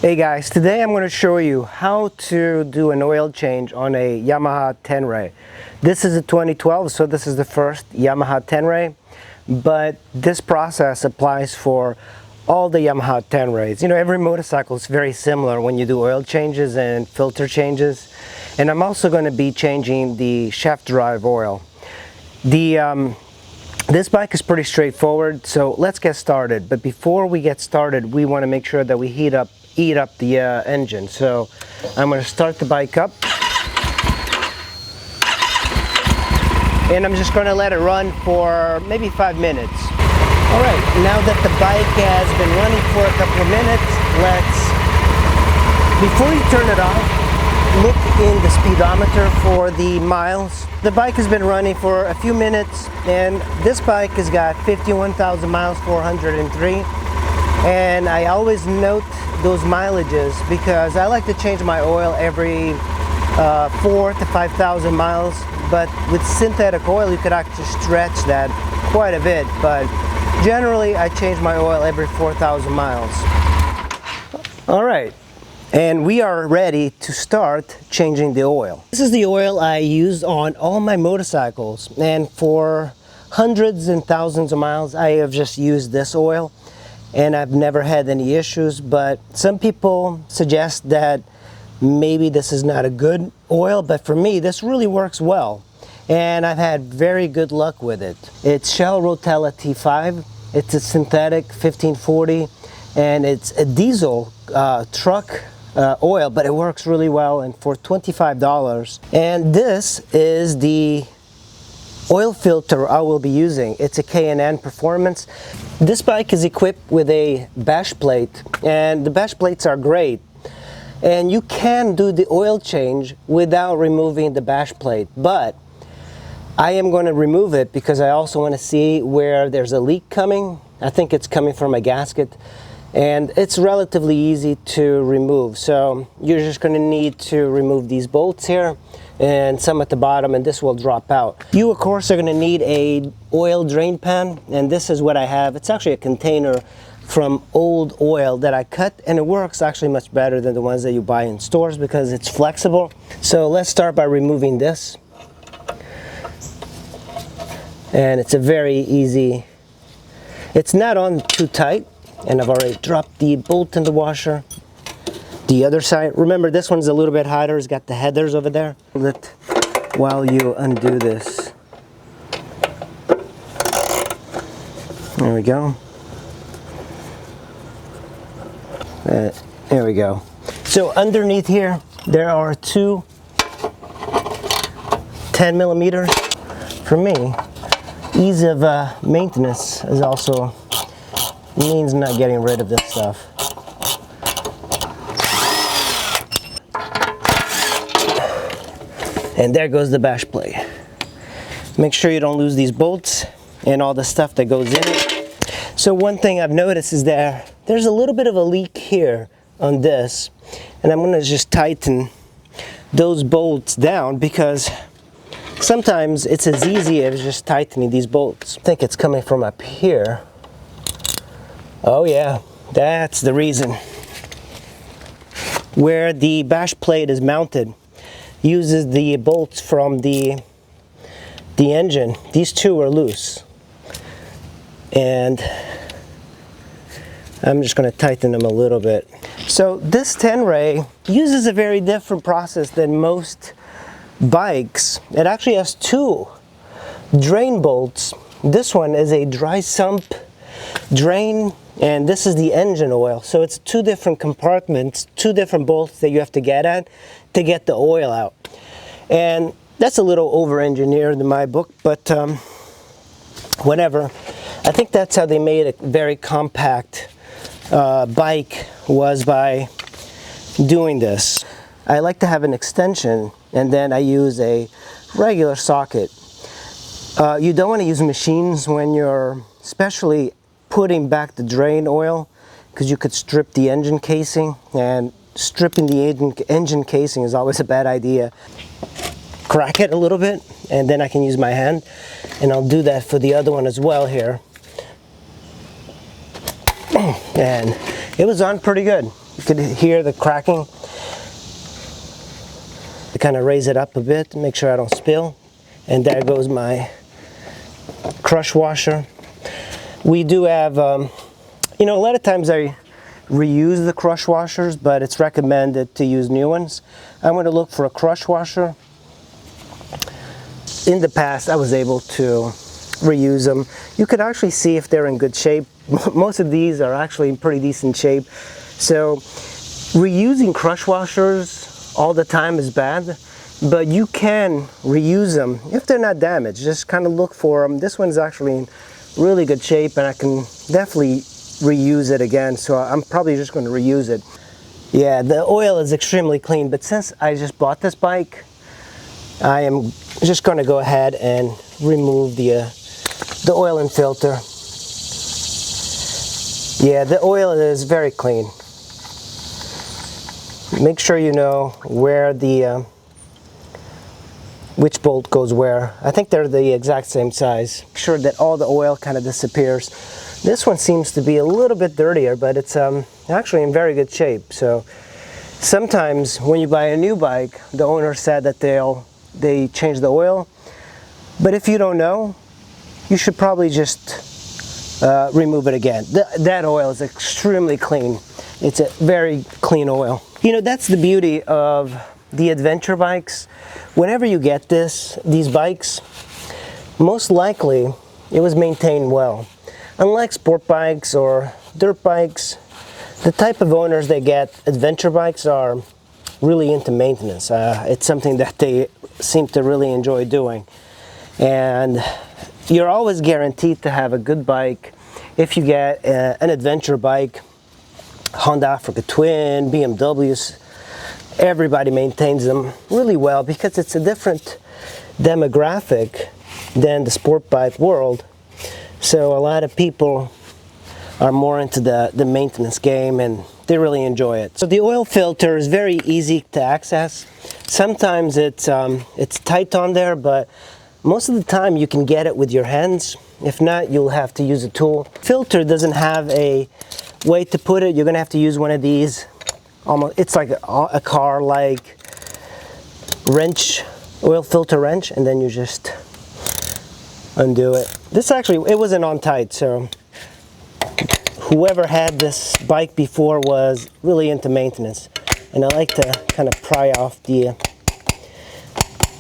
Hey guys, today I'm going to show you how to do an oil change on a Yamaha Tenere. This is a 2012, so this is the first Yamaha Tenere, but this process applies for all the Yamaha Teneres. You know, every motorcycle is very similar when you do oil changes and filter changes. And I'm also going to be changing the shaft drive oil. This bike is pretty straightforward, so let's get started. But before we get started, we want to make sure that we heat up the engine. So I'm going to start the bike up, and I'm just going to let it run for maybe 5 minutes. All right, now that the bike has been running for a couple of minutes, before you turn it off, look in the speedometer for the miles. The bike has been running for a few minutes, and this bike has got 51,000 miles, 403. And I always note those mileages because I like to change my oil every 4,000 to 5,000 miles. But with synthetic oil, you could actually stretch that quite a bit. But generally, I change my oil every 4,000 miles. All right. And we are ready to start changing the oil. This is the oil I use on all my motorcycles. And for hundreds and thousands of miles, I have just used this oil. And I've never had any issues, but some people suggest that maybe this is not a good oil, but for me this really works well, and I've had very good luck with it. It's Shell Rotella T5. It's a synthetic 1540, and it's a diesel truck oil, but it works really well, and for $25. And this is the oil filter I will be using. It's a K&N Performance. This bike is equipped with a bash plate, and the bash plates are great. And you can do the oil change without removing the bash plate, but I am going to remove it because I also want to see where there's a leak coming. I think it's coming from a gasket, and it's relatively easy to remove. So you're just going to need to remove these bolts here and some at the bottom, and this will drop out. You of course are going to need a oil drain pan, and this is what I have. It's actually a container from old oil that I cut, and it works actually much better than the ones that you buy in stores because it's flexible. So let's start by removing this, and it's a very easy, it's not on too tight, and I've already dropped the bolt in the washer. The other side, remember this one's a little bit hotter, it's got the headers over there. While you undo this. There we go. There we go. So underneath here, there are two 10 millimeters. For me, ease of maintenance is also means not getting rid of this stuff. And there goes the bash plate. Make sure you don't lose these bolts and all the stuff that goes in it. So one thing I've noticed is there's a little bit of a leak here on this, and I'm gonna just tighten those bolts down because sometimes it's as easy as just tightening these bolts. I think it's coming from up here. Oh yeah, that's the reason. Where the bash plate is mounted uses the bolts from the engine. These two are loose, and I'm just going to tighten them a little bit. So this Tenere uses a very different process than most bikes. It actually has two drain bolts. This one is a dry sump drain, and this is the engine oil. So it's two different compartments, two different bolts that you have to get at to get the oil out. And that's a little over-engineered in my book, but whatever. I think that's how they made a very compact bike, was by doing this. I like to have an extension, and then I use a regular socket. You don't want to use machines when you're especially putting back the drain oil, because you could strip the engine casing, and stripping the engine casing is always a bad idea. Crack it a little bit, and then I can use my hand, and I'll do that for the other one as well here. And it was on pretty good. You could hear the cracking. I kind of raise it up a bit to make sure I don't spill. And there goes my crush washer. We do have, you know, a lot of times I reuse the crush washers, but it's recommended to use new ones. I'm going to look for a crush washer. In the past, I was able to reuse them. You could actually see if they're in good shape. Most of these are actually in pretty decent shape. So reusing crush washers all the time is bad, but you can reuse them if they're not damaged. Just kind of look for them. This one's actually in really good shape, and I can definitely reuse it again, so I'm probably just going to reuse it. Yeah, the oil is extremely clean, but since I just bought this bike, I am just going to go ahead and remove the oil and filter. Yeah, the oil is very clean. Make sure you know where the which bolt goes where. I think they're the exact same size. Make sure that all the oil kind of disappears. This one seems to be a little bit dirtier, but it's actually in very good shape. So sometimes when you buy a new bike, the owner said that they change the oil. But if you don't know, you should probably just remove it again. That oil is extremely clean. It's a very clean oil. You know, that's the beauty of the adventure bikes. Whenever you get these bikes, most likely it was maintained well. Unlike sport bikes or dirt bikes, the type of owners they get adventure bikes are really into maintenance. It's something that they seem to really enjoy doing. And you're always guaranteed to have a good bike if you get an adventure bike. Honda Africa Twin, BMWs, everybody maintains them really well because it's a different demographic than the sport bike world. So a lot of people are more into the maintenance game, and they really enjoy it. So the oil filter is very easy to access. Sometimes it's tight on there, but most of the time you can get it with your hands. If not, you'll have to use a tool. Filter doesn't have a way to put it. You're gonna have to use one of these. It's like a car-like wrench, oil filter wrench, and then you just undo it. This actually, it wasn't on tight, so whoever had this bike before was really into maintenance. And I like to kind of pry off the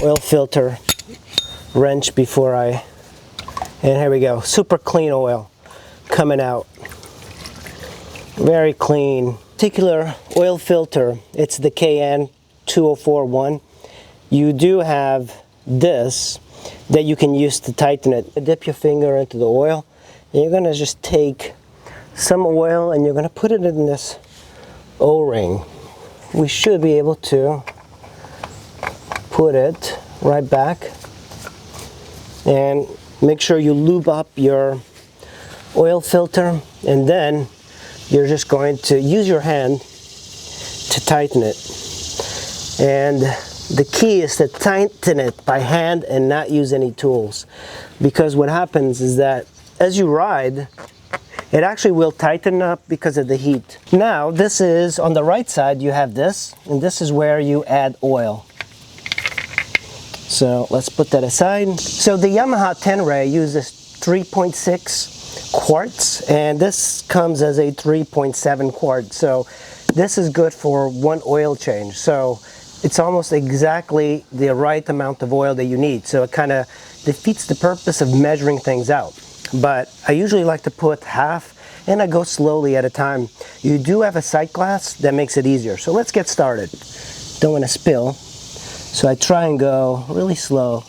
oil filter wrench before and here we go, super clean oil coming out. Very clean. Particular oil filter, it's the KN 2041. You do have this that you can use to tighten it. Dip your finger into the oil, and you're gonna just take some oil and you're gonna put it in this O-ring. We should be able to put it right back, and make sure you lube up your oil filter, and then you're just going to use your hand to tighten it. And the key is to tighten it by hand and not use any tools, because what happens is that as you ride, it actually will tighten up because of the heat. Now, this is on the right side, you have this, and this is where you add oil. So let's put that aside. So the Yamaha Tenere uses 3.6 quarts, and this comes as a 3.7 quart. So this is good for one oil change. So it's almost exactly the right amount of oil that you need. So it kind of defeats the purpose of measuring things out. But I usually like to put half, and I go slowly at a time. You do have a sight glass that makes it easier. So let's get started. Don't want to spill, so I try and go really slow.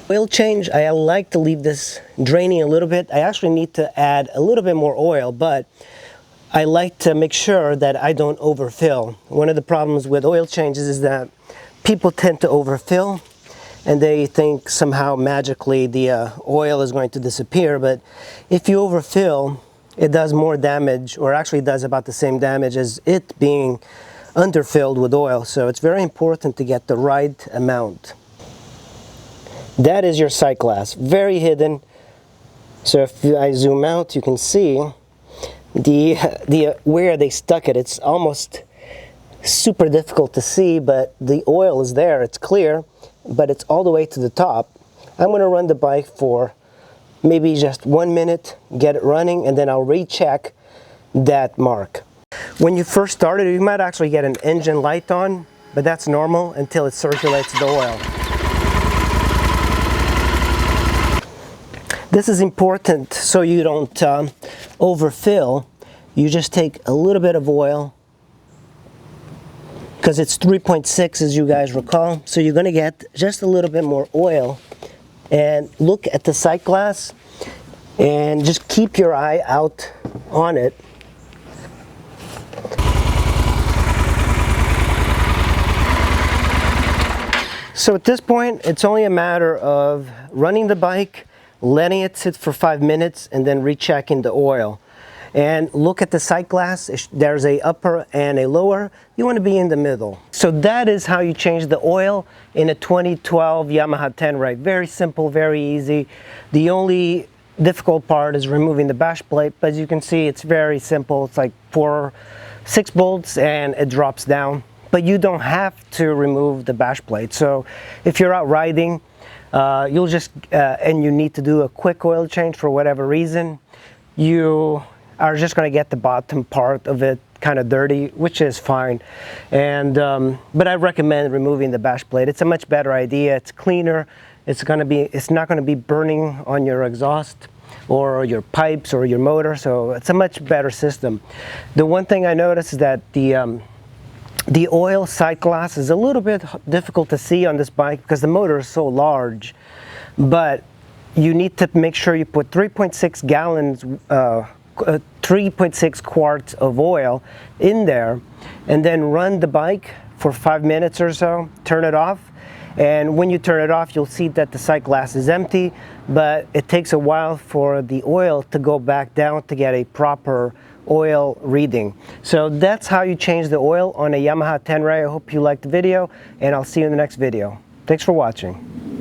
Oil change, I like to leave this draining a little bit. I actually need to add a little bit more oil, but I like to make sure that I don't overfill. One of the problems with oil changes is that people tend to overfill, and they think somehow magically the oil is going to disappear. But if you overfill, it does more damage, or actually does about the same damage as it being underfilled with oil. So it's very important to get the right amount. That is your sight glass, very hidden. So if I zoom out, you can see where they stuck it. It's almost super difficult to see, but the oil is there, it's clear, but it's all the way to the top. I'm going to run the bike for maybe just 1 minute, get it running, and then I'll recheck that mark. When you first started, you might actually get an engine light on, but that's normal until it circulates the oil. This is important so you don't overfill. You just take a little bit of oil, because it's 3.6 as you guys recall, so you're going to get just a little bit more oil. And look at the sight glass and just keep your eye out on it. So at this point, it's only a matter of running the bike, letting it sit for 5 minutes, and then rechecking the oil. And look at the sight glass. There's a upper and a lower. You want to be in the middle. So that is how you change the oil in a 2012 Yamaha Tenere. Very simple, very easy. The only difficult part is removing the bash plate, but as you can see, it's very simple. It's like 6 bolts and it drops down. But you don't have to remove the bash plate. So if you're out riding, you'll just and you need to do a quick oil change for whatever reason, you are just going to get the bottom part of it kind of dirty, which is fine. And but I recommend removing the bash plate. It's a much better idea. It's cleaner. It's not going to be burning on your exhaust or your pipes or your motor. So it's a much better system. The one thing I noticed is that the oil sight glass is a little bit difficult to see on this bike because the motor is so large. But you need to make sure you put 3.6 gallons 3.6 quarts of oil in there, and then run the bike for 5 minutes or so, turn it off, and when you turn it off, you'll see that the sight glass is empty, but it takes a while for the oil to go back down to get a proper oil reading. So that's how you change the oil on a Yamaha Tenere. I hope you liked the video, and I'll see you in the next video. Thanks for watching.